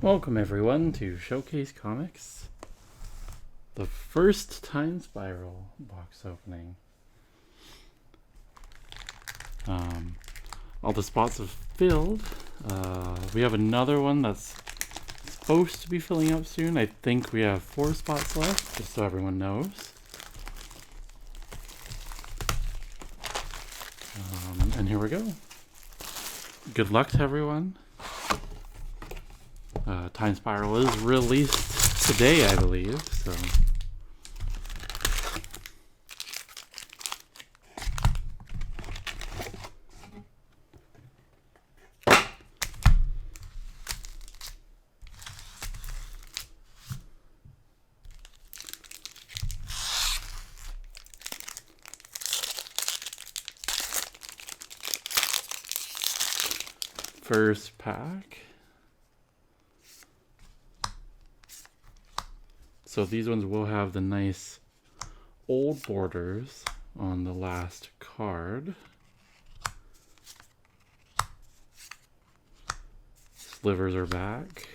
Welcome everyone to Showcase Comics, the first Time Spiral box opening. All the spots have filled. We have another one that's supposed to be filling up soon. I think we have 4 spots left, just so everyone knows. And here we go. Good luck to everyone. Time Spiral is released today, I believe, so. First pack. So these ones will have the nice old borders on the last card. Slivers are back.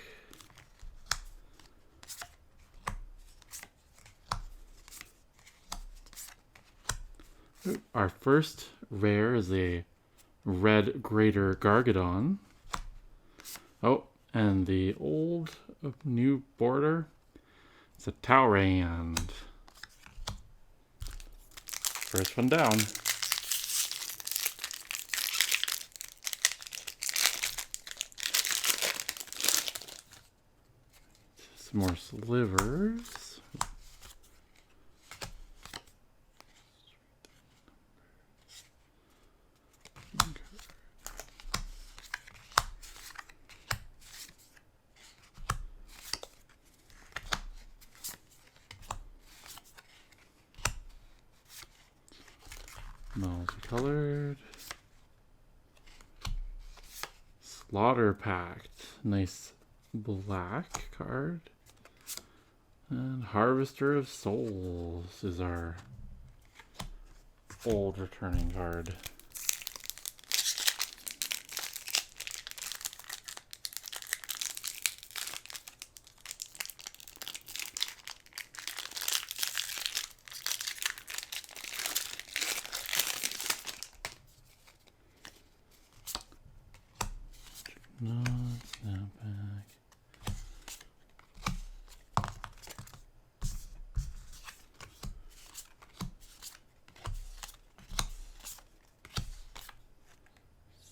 Our first rare is a red Greater Gargadon. Oh, and the old new border. It's a Taurand. First one down. Some more slivers. Multicolored. Slaughter Pact. Nice black card. And Harvester of Souls is our old returning card. No, snapback.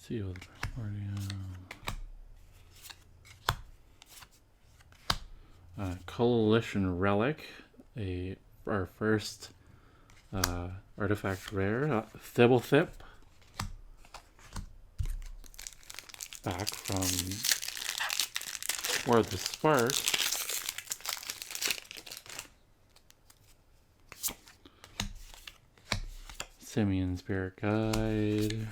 Sealed Coalition Relic, our first artifact rare, Thibblethip. Back from War of the Spark. Simian Spirit Guide.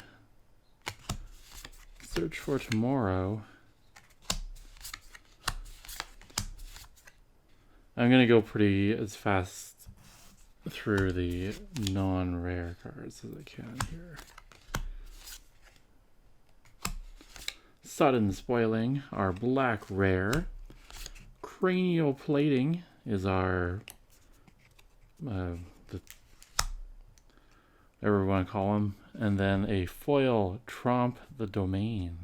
Search for Tomorrow. I'm gonna go pretty as fast through the non-rare cards as I can here. Sudden Spoiling, our black rare. Cranial Plating is our whatever we want to call them, and then a foil Tromp the Domain.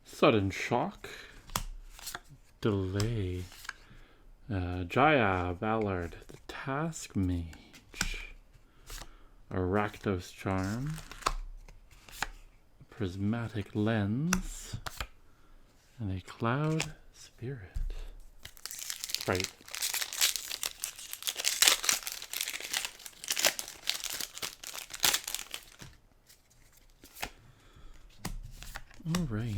Sudden Shock, Delay, Jaya Ballard, the Task Mage, Rakdos Charm, Prismatic Lens, and a Cloud Spirit. Right. All right.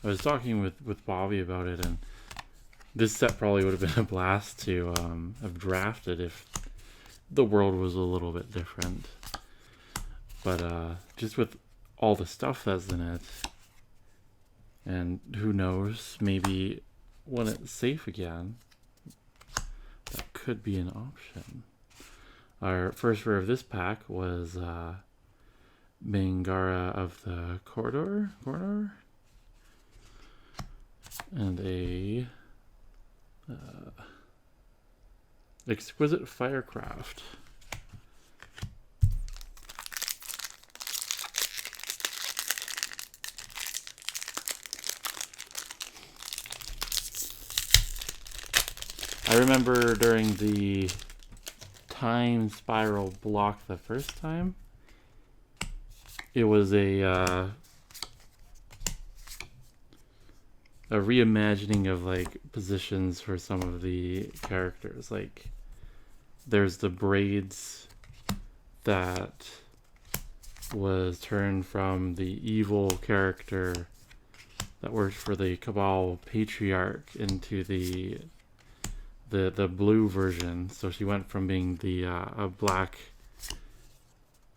I was talking with Bobby about it, and This set probably would have been a blast to have drafted if the world was a little bit different. But just with all the stuff that's in it, and who knows, maybe when it's safe again, that could be an option. Our first rare of this pack was Mangara of the Corridor, and a Exquisite Firecraft. I remember during the time spiral block the first time, it was a reimagining of like positions for some of the characters. Like there's the braids that was turned from the evil character that worked for the Cabal Patriarch into the blue version. So she went from being the a black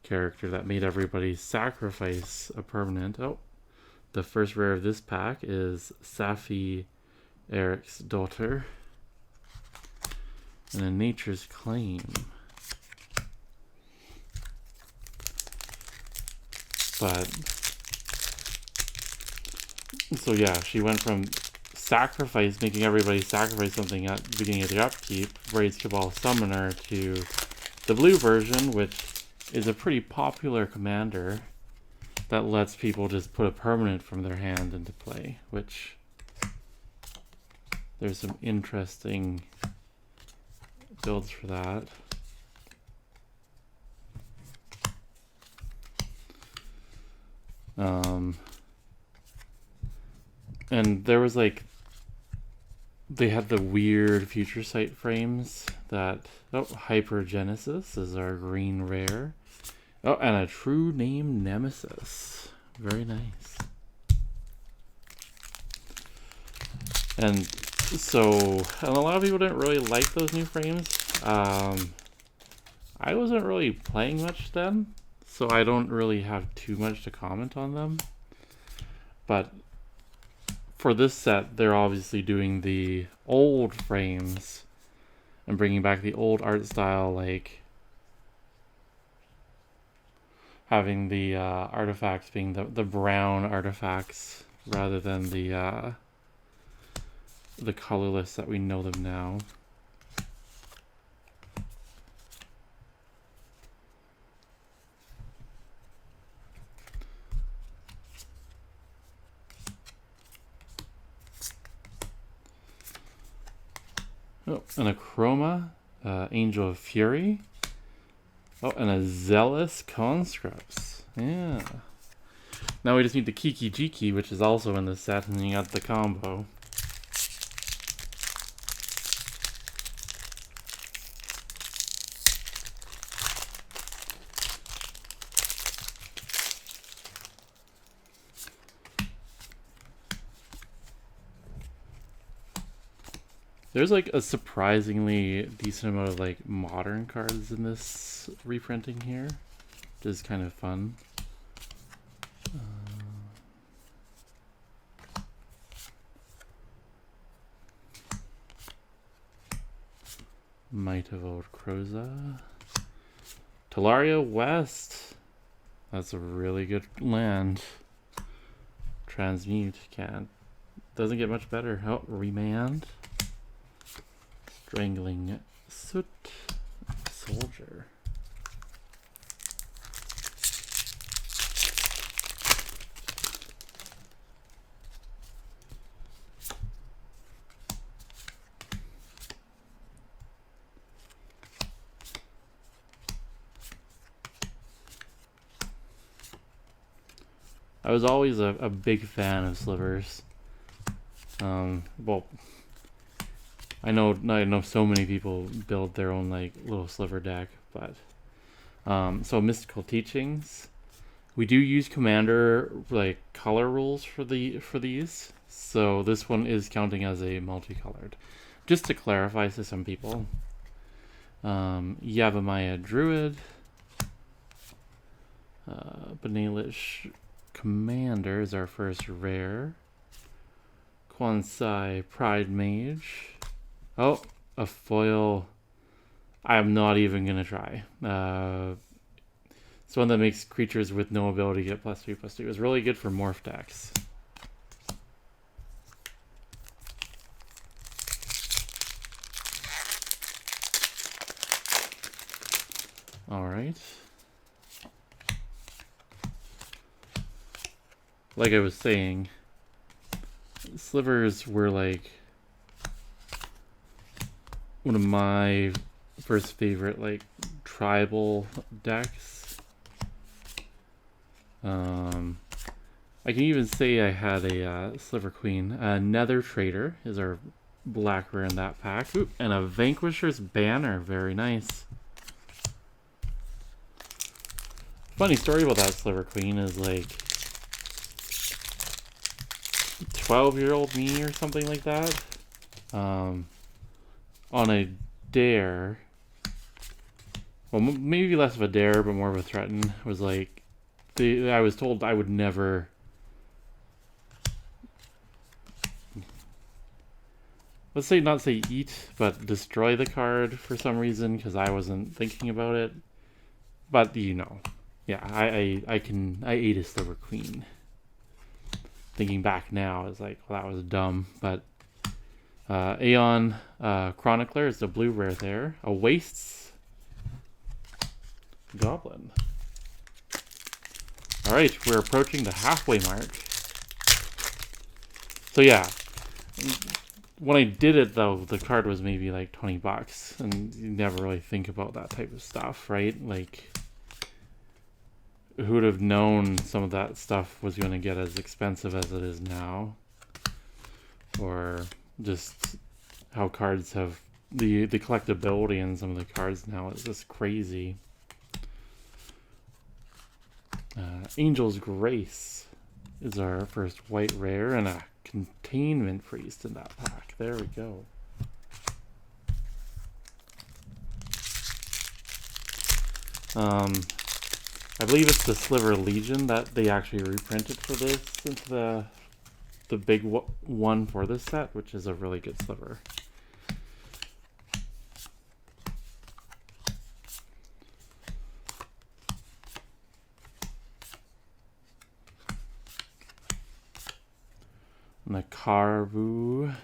character that made everybody sacrifice a permanent. Oh, the first rare of this pack is Safi Eric's daughter, and a Nature's Claim. But so yeah, she went from making everybody sacrifice something at the beginning of the upkeep, Braid's Cabal Summoner, to the blue version, which is a pretty popular commander that lets people just put a permanent from their hand into play, which there's some interesting builds for that. And there was like, they had the weird Future Sight frames that, Hypergenesis is our green rare. Oh, and a True Name Nemesis. Very nice. And so, and a lot of people didn't really like those new frames. I wasn't really playing much then, so I don't really have too much to comment on them. But for this set, they're obviously doing the old frames and bringing back the old art style, like having the artifacts being the brown artifacts rather than the colorless that we know them now. Oh, and a Chroma, Angel of Fury. Oh, and a Zealous Conscripts. Yeah. Now we just need the Kiki Jiki, which is also in the set, and then you got the combo. There's like a surprisingly decent amount of like modern cards in this reprinting here, which is kind of fun. Might of Old Croza. Talaria West. That's a really good land. Transmute doesn't get much better. Oh, Remand. Strangling Soot. Soldier. I was always a big fan of slivers. Well, I know so many people build their own like little sliver deck, but so Mystical Teachings. We do use commander like color rules for these. So this one is counting as a multicolored. Just to clarify to some people, Yavimaya Druid, Benalish Commander is our first rare. Kwansai Pride Mage. Oh, a foil. I'm not even gonna try. It's one that makes creatures with no ability get +2/+2. It was really good for morph decks. All right. Like I was saying, slivers were like one of my first favorite like tribal decks. I can even say I had a Sliver Queen. Nether Trader is our black rare in that pack. Ooh, and a Vanquisher's Banner. Very nice. Funny story about that Sliver Queen is like 12-year-old me or something like that. On a dare, well, maybe less of a dare, but more of a threaten, was like, I was told I would never, let's say not say eat, but destroy the card for some reason, because I wasn't thinking about it. But you know, yeah, I ate a Sliver Queen. Thinking back now, it's like, well, that was dumb, but Aeon Chronicler is the blue rare there. A Wastes Goblin. Alright, we're approaching the halfway mark. So yeah, when I did it though, the card was maybe like $20, and you never really think about that type of stuff, right? Like, who would have known some of that stuff was going to get as expensive as it is now? Or just how cards have the collectability in some of the cards now is just crazy. Angel's Grace is our first white rare, and a Containment Priest in that pack. There we go. I believe it's the Sliver Legion that they actually reprinted for this into the big one for this set, which is a really good sliver. And the Carvu.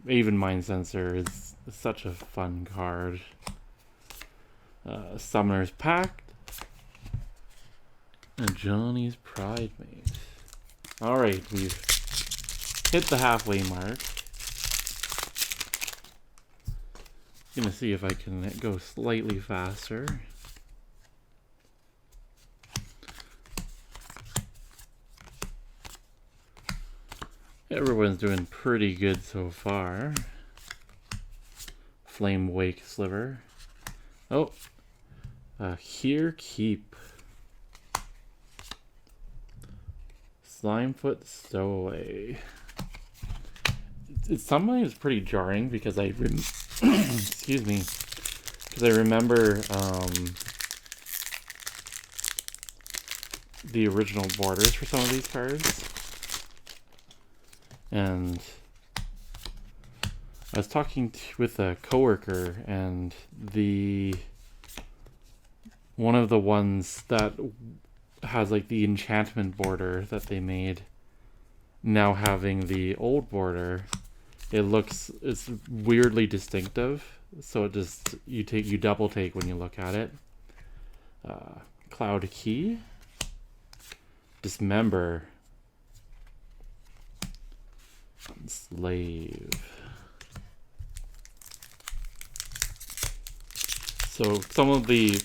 Even Mind Sensor is such a fun card. Summoner's Pact. And Johnny's Pride Mate. Alright, we've hit the halfway mark. Gonna see if I can go slightly faster. Everyone's doing pretty good so far. Flame Wake Sliver. Oh, Here Keep. Slimefoot Stowaway. It's sometimes pretty jarring because I excuse me, because I remember the original borders for some of these cards, and I was talking with a coworker, and one of the ones that has like the enchantment border that they made, now having the old border, it's weirdly distinctive, so it just you double take when you look at it. Cloud Key, Dismember, Slave. So some of the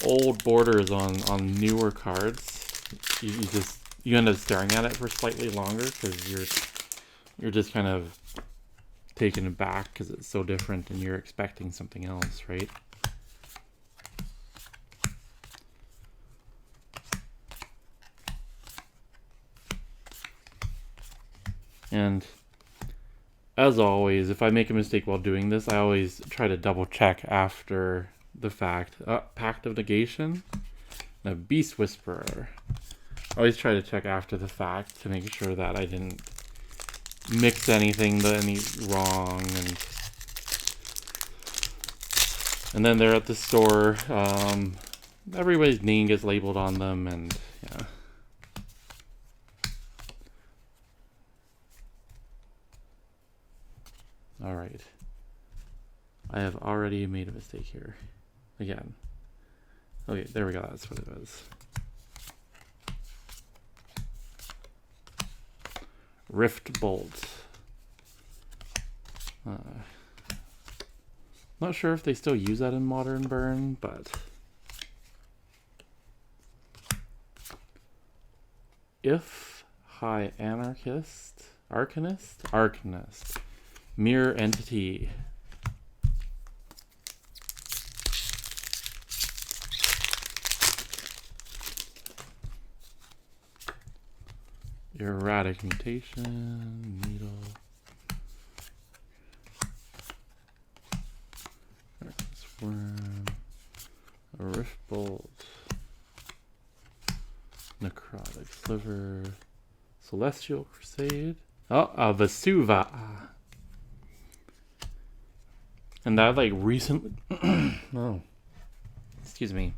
old borders on newer cards, you end up staring at it for slightly longer because you're just kind of taken aback because it's so different and you're expecting something else, right? And as always, if I make a mistake while doing this, I always try to double check after the fact. Pact of Negation, a Beast Whisperer. I always try to check after the fact to make sure that I didn't mix anything wrong. And then they're at the store. Everybody's name gets labeled on them, and yeah. All right. I have already made a mistake here. Again. Okay, there we go. That's what it was. Rift Bolt. Not sure if they still use that in Modern Burn, but if High Arcanist, Mirror Entity. Erratic Mutation, Needle. Worm, a Rift Bolt, Necrotic Sliver, Celestial Crusade. Oh, a Vesuva. And that like recently. Oh, excuse me.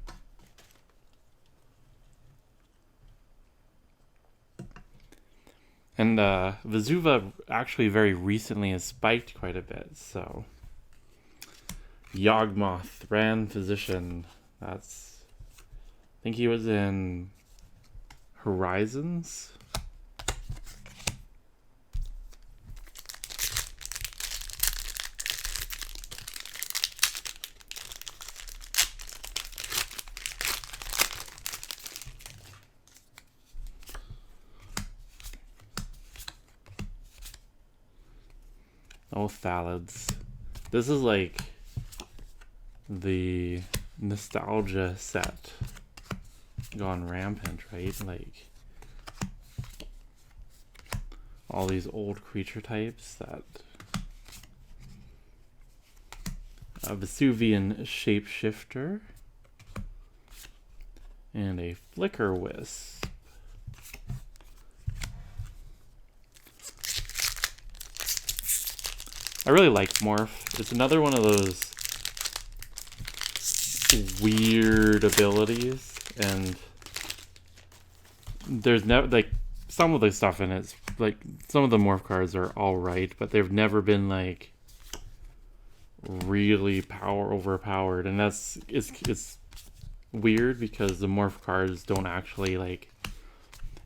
And Vesuva actually very recently has spiked quite a bit, so. Yawgmoth, Grand Physician. That's. I think he was in Horizons. Oh, Thalids. This is like the nostalgia set gone rampant, right? Like all these old creature types that a Vesuvian Shapeshifter and a Flicker Wisp. I really like Morph. It's another one of those weird abilities, and there's never like some of the stuff in it's like some of the morph cards are all right, but they've never been like really overpowered, and it's weird because the morph cards don't actually like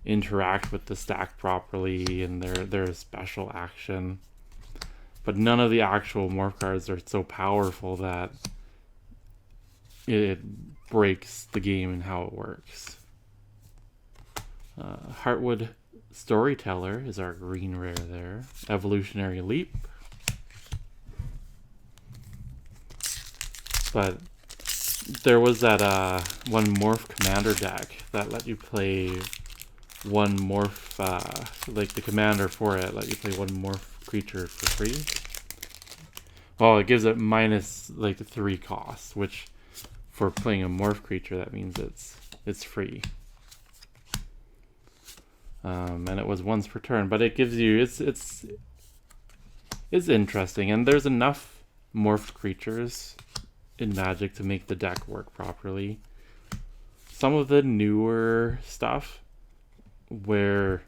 interact with the stack properly, and they're a special action, but none of the actual morph cards are so powerful that it breaks the game and how it works. Heartwood Storyteller is our green rare there. Evolutionary Leap. But there was that one Morph Commander deck that let you play one Morph, like the commander for it, let you play one Morph creature for free. Well, it gives it minus like 3 cost, which for playing a morph creature, that means it's free. And it was once per turn, but it gives you it's interesting, and there's enough morphed creatures in Magic to make the deck work properly. Some of the newer stuff where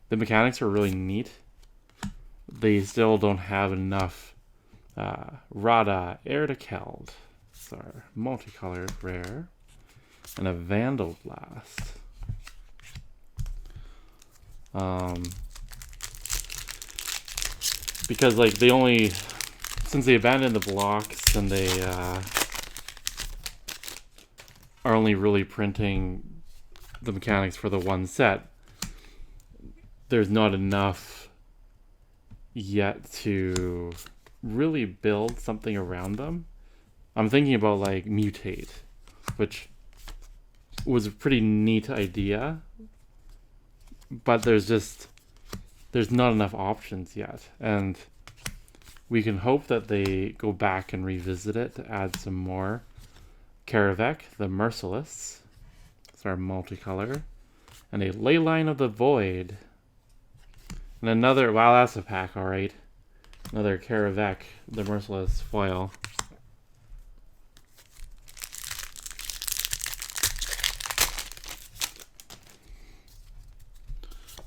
the mechanics are really neat, they still don't have enough. Rada, Air to Keld. It's our multicolored rare. And a Vandal Blast. Because like they only, since they abandoned the blocks and they are only really printing the mechanics for the one set, there's not enough yet to really build something around them. I'm thinking about like Mutate, which was a pretty neat idea, but there's there's not enough options yet, and we can hope that they go back and revisit it to add some more. Karavek, the Merciless. It's our multicolor. And a Leyline of the Void. And another, wow, that's a pack, alright. Another Karavek, the Merciless foil.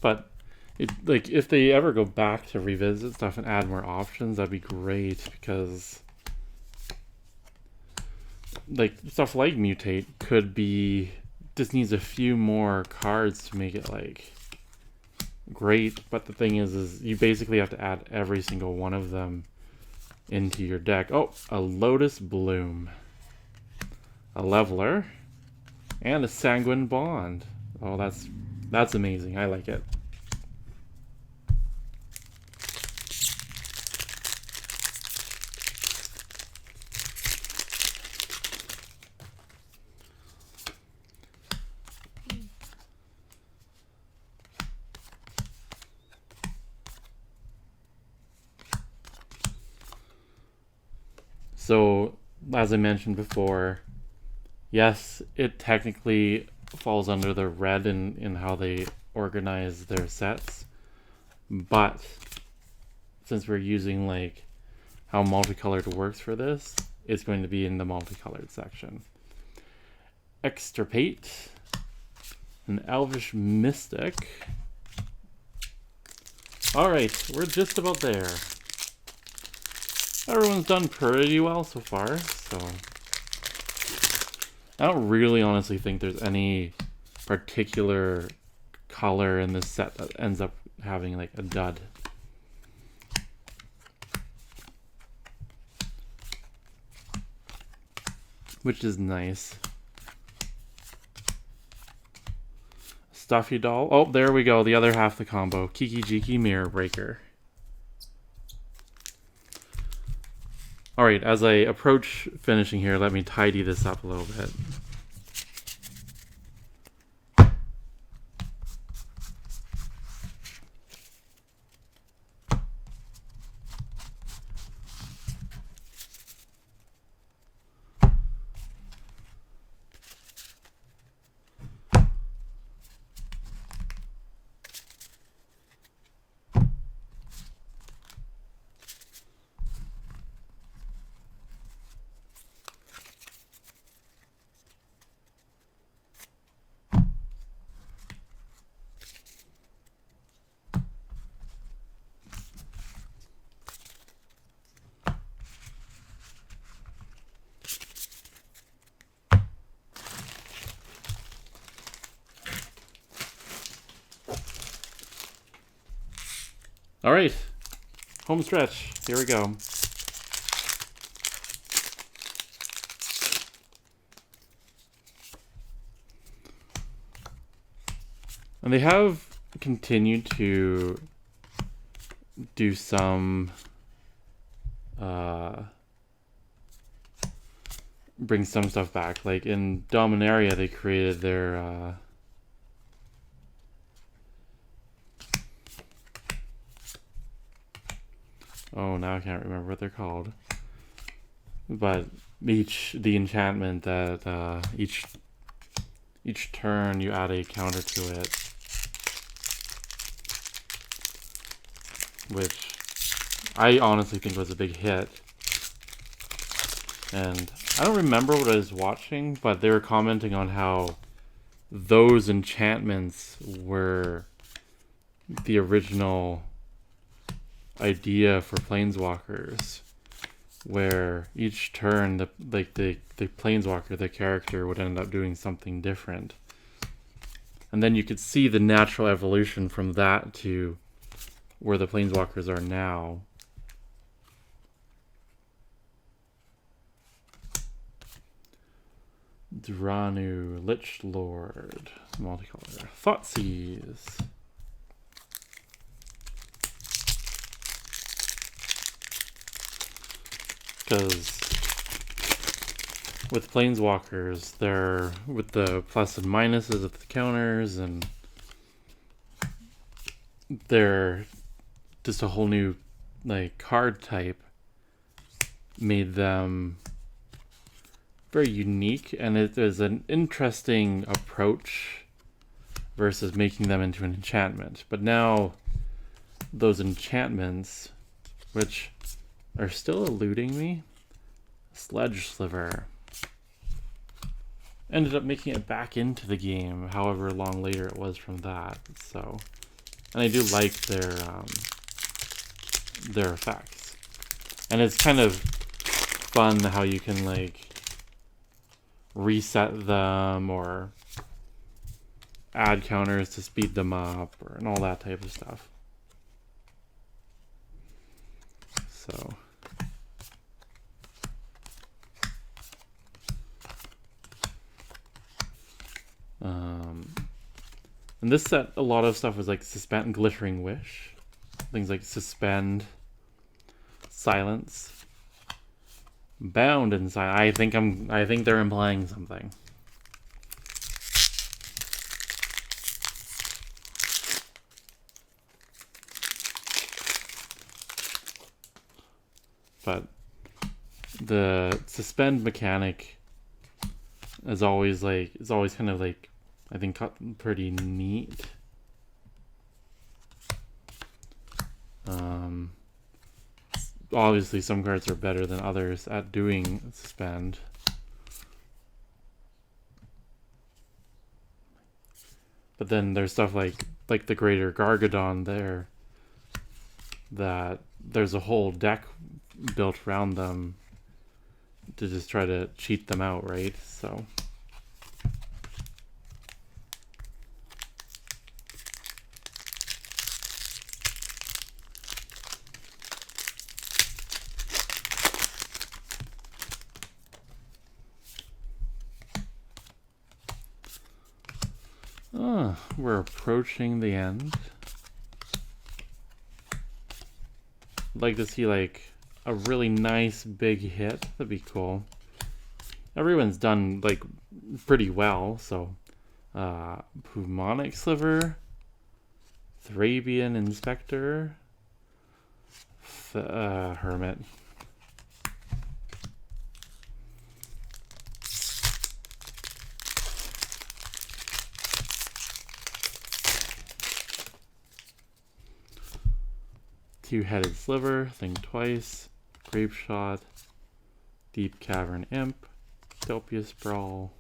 But like, if they ever go back to revisit stuff and add more options, that'd be great, because like stuff like Mutate could be, just needs a few more cards to make it like great. But the thing is you basically have to add every single one of them into your deck. Oh, a Lotus Bloom, a Leveler, and a Sanguine Bond. Oh, that's amazing. I like it. So, as I mentioned before, yes, it technically falls under the red in how they organize their sets, but since we're using like how multicolored works for this, it's going to be in the multicolored section. Extirpate, an Elvish Mystic. Alright, we're just about there. Everyone's done pretty well so far, so I don't really honestly think there's any particular color in this set that ends up having like a dud. Which is nice. Stuffy Doll. Oh, there we go. The other half of the combo. Kiki Jiki Mirror Breaker. Alright, as I approach finishing here, let me tidy this up a little bit. All right, home stretch. Here we go. And they have continued to do some bring some stuff back. Like in Dominaria, they created their oh, now I can't remember what they're called. But the enchantment that each turn you add a counter to it, which I honestly think was a big hit. And I don't remember what I was watching, but they were commenting on how those enchantments were the original idea for planeswalkers, where each turn the planeswalker, the character, would end up doing something different, and then you could see the natural evolution from that to where the planeswalkers are now. Dranu, Lich Lord, multicolor, Thoughtseize. Because with planeswalkers, they're with the plus and minuses of the counters, and they're just a whole new like card type made them very unique, and it is an interesting approach versus making them into an enchantment. But now those enchantments, which are still eluding me, Sledge Sliver, ended up making it back into the game however long later it was from that. So, and I do like their effects, and it's kind of fun how you can like reset them or add counters to speed them up and all that type of stuff. So and this set, a lot of stuff was like suspend, glittering wish, things like suspend, silence, bound, and I think they're implying something. But the suspend mechanic is always kind of like, I think, pretty neat. Obviously some cards are better than others at doing suspend. But then there's stuff like the Greater Gargadon there, that there's a whole deck built around them to just try to cheat them out, right? So we're approaching the end. I'd like to see like a really nice big hit. That'd be cool. Everyone's done like pretty well. So Pneumonic Sliver, Thrabian Inspector, Hermit. Two-Headed Sliver, think twice, Grape Shot, Deep Cavern Imp, Dopius Brawl.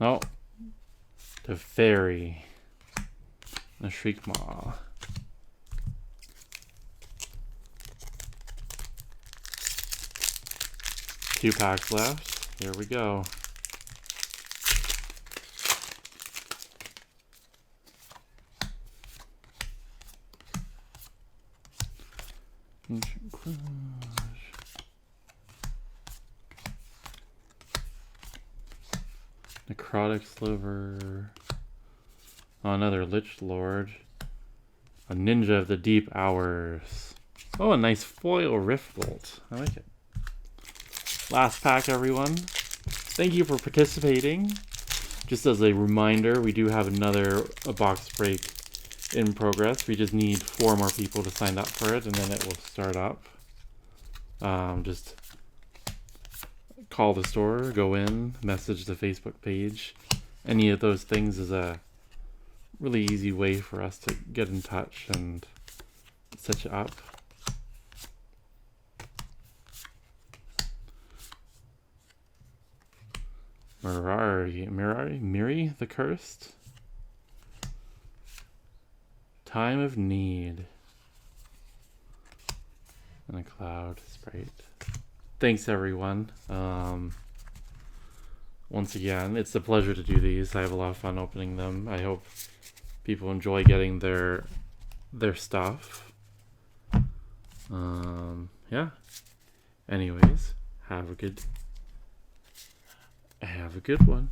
Oh, the Fairy, the Shriekmaw. Two packs left. Here we go. Ancient Crush. Necrotic Sliver. Oh, another Lich Lord. A Ninja of the Deep Hours. Oh, a nice foil Rift Bolt. I like it. Last pack, everyone. Thank you for participating. Just as a reminder, we do have another box break in progress. We just need 4 more people to sign up for it, and then it will start up. Just call the store, go in, message the Facebook page. Any of those things is a really easy way for us to get in touch and set you up. Miri the Cursed. Time of Need. And a Cloud Sprite. Thanks, everyone. Once again, it's a pleasure to do these. I have a lot of fun opening them. I hope people enjoy getting their stuff. Yeah. Anyways, have a good one.